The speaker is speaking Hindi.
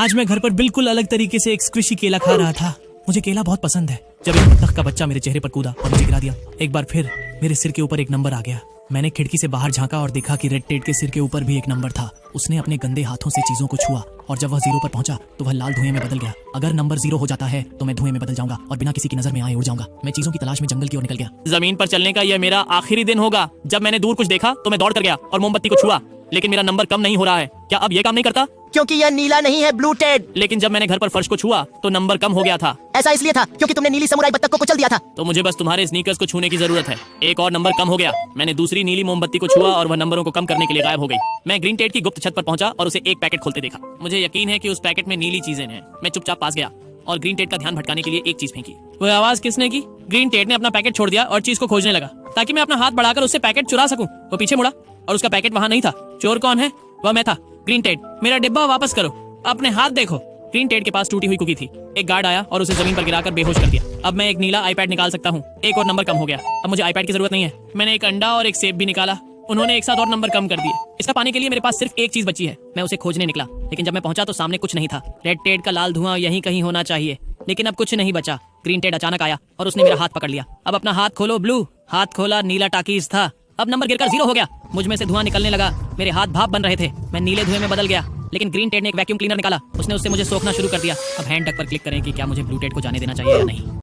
आज मैं घर पर बिल्कुल अलग तरीके से एक स्क्विशी केला खा रहा था। मुझे केला बहुत पसंद है। जब एक बत्तख का बच्चा मेरे चेहरे पर कूदा और मुझे गिरा दिया। एक बार फिर मेरे सिर के ऊपर एक नंबर आ गया। मैंने खिड़की से बाहर झांका और देखा कि रेड टेड के सिर के ऊपर भी एक नंबर था। उसने अपने गंदे हाथों से चीजों को छुआ और जब वह 0 पर पहुंचा तो वह लाल धुएं में बदल गया। अगर नंबर 0 हो जाता है तो मैं धुएं में बदल जाऊंगा और बिना किसी की नजर में आए उड़ जाऊंगा। मैं चीजों की तलाश में जंगल की ओर निकल गया। जमीन पर चलने का यह मेरा आखिरी दिन होगा। जब मैंने दूर कुछ देखा तो मैं दौड़ कर गया और मोमबत्ती को छुआ, लेकिन मेरा नंबर कम नहीं हो रहा है। क्या अब यह काम नहीं करता? क्योंकि यह नीला नहीं है, ब्लू टेड। लेकिन जब मैंने घर पर फर्श को छुआ तो नंबर कम हो गया था। ऐसा इसलिए था क्योंकि तुमने नीली समुराई बत्तख को कुचल दिया था। तो मुझे बस तुम्हारे स्नीकर्स को छूने की जरूरत है। एक और नंबर कम हो गया। मैंने दूसरी नीली मोमबत्ती को छुआ और वह नंबरों को कम करने के लिए गायब हो गई। मैं ग्रीन टेड की गुप्त छत पर पहुंचा और उसे एक पैकेट खोलते देखा। मुझे यकीन है कि उस पैकेट में नीली चीजें हैं। मैं चुपचाप पास गया और ग्रीन टेड का ध्यान भटकाने के लिए एक चीज फेंकी। वह आवाज किसने की? ग्रीन टेड ने अपना पैकेट छोड़ दिया और चीज को खोजने लगा ताकि मैं अपना हाथ बढ़ाकर उससे पैकेट चुरा सकूं। वो पीछे मुड़ा और उसका पैकेट वहां नहीं था। चोर कौन है? वह मैं था। ग्रीन टेड, मेरा डिब्बा वापस करो, अपने हाथ देखो। ग्रीन टेड के पास टूटी हुई कुकी थी। एक गार्ड आया और उसे जमीन पर गिराकर बेहोश कर दिया। अब मैं एक नीला आईपैड निकाल सकता हूँ। एक और नंबर कम हो गया। अब मुझे आईपैड की जरूरत नहीं है। मैंने एक अंडा और एक सेब भी निकाला। उन्होंने एक साथ और नंबर कम कर दिए। इसका पाने के लिए मेरे पास सिर्फ एक चीज बची है। मैं उसे खोजने निकला, लेकिन जब मैं पहुंचा तो सामने कुछ नहीं था। रेड टेड का लाल धुआं यहीं कहीं होना चाहिए, लेकिन अब कुछ नहीं बचा। ग्रीन टेड अचानक आया और उसने मेरा हाथ पकड़ लिया। अब अपना हाथ खोलो ब्लू। हाथ खोला, नीला टाकीज था। अब नंबर गिरकर 0 हो गया। मुझ में से धुआं निकलने लगा। मेरे हाथ भाप बन रहे थे। मैं नीले धुएं में बदल गया। लेकिन ग्रीन टेड ने एक वैक्यूम क्लीनर निकाला। उसने उससे मुझे सोखना शुरू कर दिया। अब हैंड डक पर क्लिक करें कि क्या मुझे ब्लू टेड को जाने देना चाहिए या नहीं।